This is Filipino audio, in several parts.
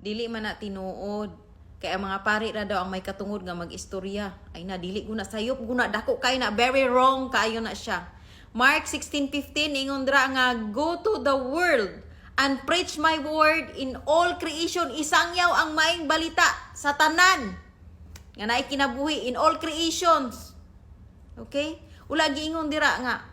dili man na tinuod. Kay ang mga pari ra daw ang may katungod nga mag-istorya. Ay na, dili guna sayop guna dako kay na, very wrong kayo na siya. Mark 16:15 ingon dra nga, go to the world and preach my word in all creation. Isangyaw ang maing balita sa tanan nga naay kinabuhi in all creations. Okay? Ula giingon dira nga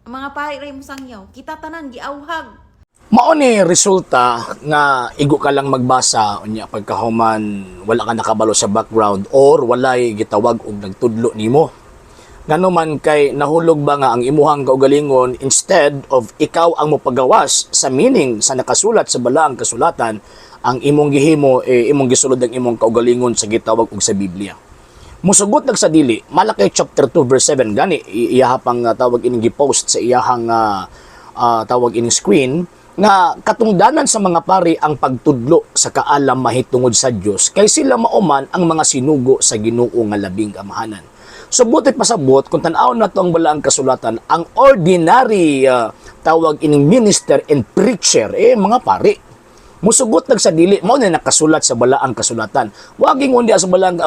ang mga pari ray mo sangyaw, kita tanan giawhag. Mao ni resulta nga igo ka lang magbasa unya pagkahuman wala ka nakabalo sa background or walay gitawag og nagtudlo nimo. Nganuman kay nahulog ba nga ang imuhang kaugalingon instead of ikaw ang mopagawas sa meaning sa nakasulat sa balaang kasulatan, ang imong gihimo imong gisulod ang imong kaugalingon sa gitawag og sa Biblia. Musugot nag sa dili, Malakay chapter 2 verse 7 gani iyahang tawag ining gi-post sa iyahang tawag ining screen nga katungdanan sa mga pari ang pagtudlo sa kaalam mahitungod sa Dios kay sila mauman ang mga sinugo sa Ginoo nga labing amahanan. So butit pasabot kung tan-aw na to ang balaang kasulatan, ang ordinary tawag ining minister and preacher mga pari. Musugot nag sa dili mao na nakasulat sa balaang kasulatan. Wa gingon dia sa balaang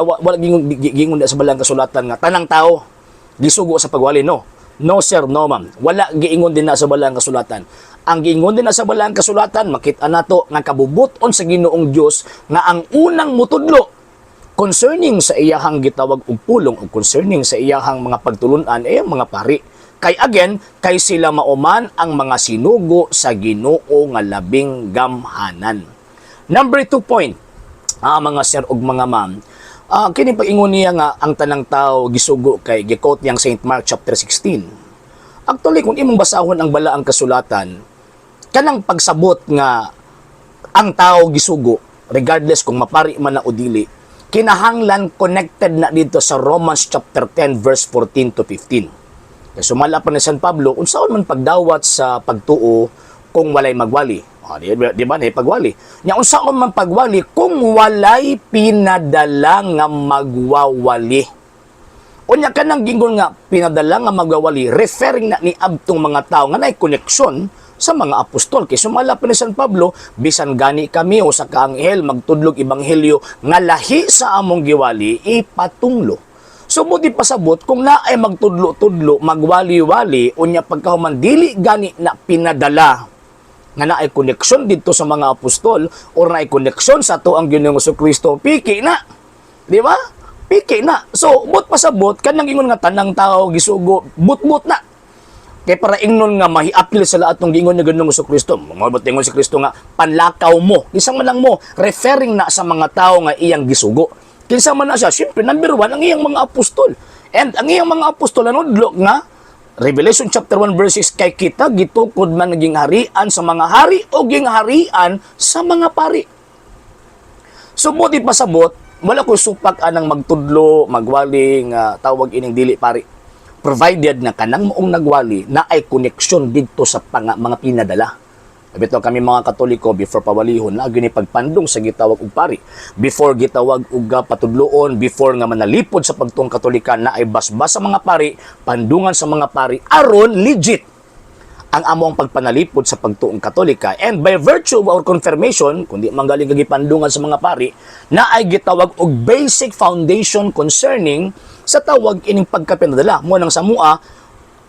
gingon dia sa balaang kasulatan nga tanang tao gisugo sa pagwali, no. No sir, no ma'am. Wala giingon din na sa balaang kasulatan. Ang giingon din na sa balaang kasulatan, makita nato nga kabubuton sa Ginoong Dios nga ang unang mutudlo concerning sa iyahang gitawag og pulong o concerning sa iyahang mga pagtulunan mga pari. Kay again, kay sila mauman ang mga sinugo sa Ginoo nga labing gamhanan. Number 2 point, mga sir ug mga ma'am, kini pag-ingon niya nga ang tanang tao gisugo kay gi-quote niyang St. Mark chapter 16. Actually, kung imong basahon ang balaang kasulatan, kanang pagsabot nga ang tao gisugo, regardless kung mapari man na o dili, kinahanglan connected na dito sa Romans chapter 10 verse 14 to 15. Kaya sumala pa ni San Pablo, unsaon man pagdawat sa pagtuo kung walay magwali. Di ba na pagwali? Nya unsaon man pagwali kung walay pinadala nga magwawali. Unya kanang gingon nga pinadala nga magwawali, referring na ni abtong mga tao nga nay koneksyon sa mga apostol. Kay sumala pa ni San Pablo, bisan gani kami o sa kaanghel magtudlog ebanghelyo nga lahi sa among giwali ipatunglo. So buti pasabot kung naay magtudlo-tudlo, magwali-wali unya pagkahuman dili gani na pinadala nga naay koneksyon dito sa mga apostol or naay koneksyon sa to ang Ginoong Kristo, piki na. Di ba? Piki na. So but pasabot kanang ingon nga tanang tao gisugo, but na. Kaya para ingnon nga mahiapil sa lahat ng gingon ni Ginoong Kristo. Mabot ingon si Kristo nga panlakaw mo. Isang man lang mo referring na sa mga tao nga iyang gisugo. Kinsa man na siya, siyempre number 1 ang iyang mga apostol. And ang iyang mga apostol anudlo nga Revelation chapter 1 verse 6 kay kita gitukod man naging harian sa mga hari o ging harian sa mga pari. So buti pasabot, wala ko supak anang magtudlo, magwali nga tawag ining dili pari. Provided na kanang moong nagwali na ay koneksyon dito sa mga pinadala. Bito kami mga Katoliko before pawalihon na gini pagpandong sa gitawag og pari. Before gitawag og patudloon, before nga manalipod sa pagtuong Katolikan na ay basbas sa mga pari, pandungan sa mga pari aron legit ang among pagpanalipod sa pagtuong Katolika. And by virtue of our confirmation, kundi manggaling gipandungan sa mga pari, na ay gitawag og basic foundation concerning sa tawag ining pagkapinadala mo nang samua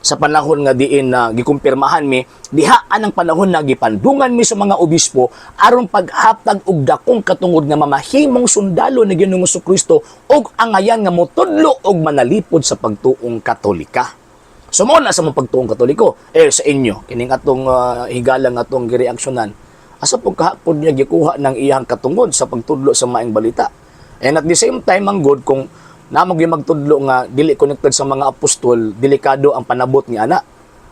sa panahon nga diin na gikumpirmahan mi diha anang panahon na gipandungan mi sa mga obispo aron paghatag og dakong katungod nga mamahimong sundalo ni Ginoong Kristo og angayan nga motudlo og manalipod sa pagtuong Katolika. So mo na sa mga pagtuong Katoliko sa inyo kining atong higalang atong gireaksyonan asa pug kahapon niya gikuha ng iyang katungod sa pagtudlo sa maayong balita. And at the same time ang good kung namo gyud magtudlo nga dili connected sa mga apostol, delikado ang panabot ni ana.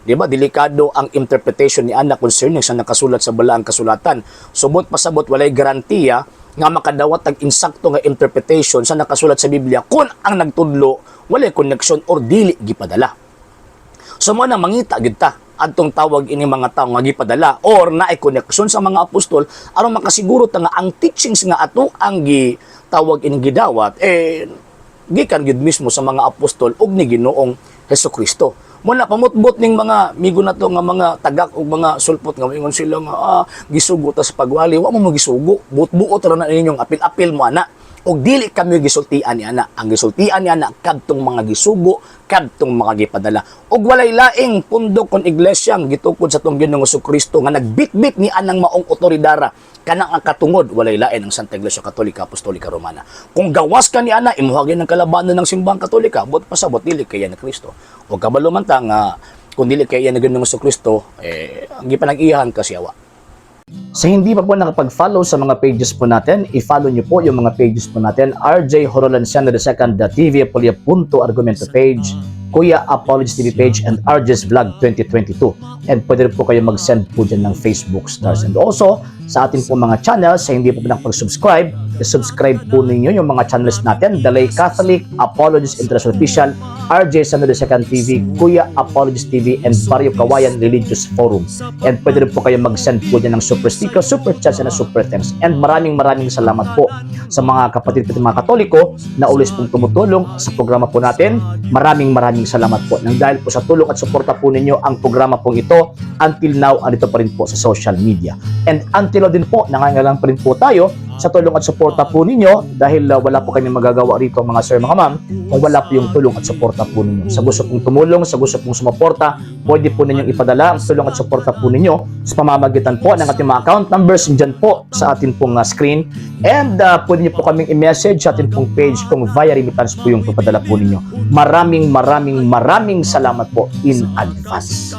Di ba? Delikado ang interpretation ni ana concerning sa nakasulat sa balaang kasulatan. Subot pasabot walay garantiya nga makadawat ang insakto nga interpretation sa nakasulat sa Biblia kung ang nagtudlo walay connection or dili gipadala. So mo na mangita gid ta adtong tawag ini mga tawo nga gipadala or naay connection sa mga apostol aron makasiguro ta nga ang teachings nga ato ang gitawag ini gidawat gikan gid mismo sa mga apostol ug ni Ginoong Hesukristo. Muna pamutbot ning mga migo na to nga mga tagak o mga sulpot nga ingon sila nga gisugo ta sa pagwali, wa mo magisugo. Buot-buot ra na ninyong apil-apil mo ana. Og dili kami gisultian ni ana. Ang gisultian ni ana kadtong mga gisugo, kadtong mga gipadala. Og walay laing pundok kon iglesia ang gitukod sa tong Ginoong Jesucristo nga nagbitbit ni anang maong otoridara kanang ang katungod walay lain ang Santa Iglesia Katolika Apostolika Romana. Kung gawas ka ni ana imuhagin ng kalabanan ng simbang Katolika, bot pasabot dili kay ni Kristo. Og kabalo man ta nga kung dili kay ni Ginoong Jesucristo ang gipanag-iyahan kasyawa. Sa hindi pa po nakapag-follow sa mga pages po natin, i-follow nyo po yung mga pages po natin, RJ Horolanciano II TV, Apolia Punto Argumento page, Kuya Apologies TV page, and RJ's Vlog 2022. And pwede rin po kayo mag-send po dyan ng Facebook stars. And also, sa atin po mga channels, sa hindi po nakapag-subscribe, i-subscribe po ninyo yung mga channels natin, Dalay Catholic, Apologies International Official, RJ Santo II TV, Kuya Apologies TV, and Barrio Kawayan Religious Forum. And pwede rin po kayo mag-send po dyan ng super sticker, super chats, and super thanks. And maraming salamat po sa mga kapatid at mga Katoliko na ulis pong tumutulong sa programa po natin. Maraming salamat po. Nang dahil po sa tulong at suporta po ninyo, ang programa po ito, until now, andito pa rin po sa social media. And until now din po, nangangailangan pa rin po tayo sa tulong at suporta po ninyo dahil wala po kami magagawa rito mga sir, mga ma'am, kung wala po yung tulong at suporta po ninyo. Sa gusto pong tumulong, sa gusto pong sumuporta, pwede po ninyong ipadala ang tulong at suporta po ninyo sa pamamagitan po ng ating mga account numbers dyan po sa ating pong screen. And pwede nyo po kaming i-message sa ating pong page kung via remittance po yung papadala po ninyo. Maraming salamat po in advance.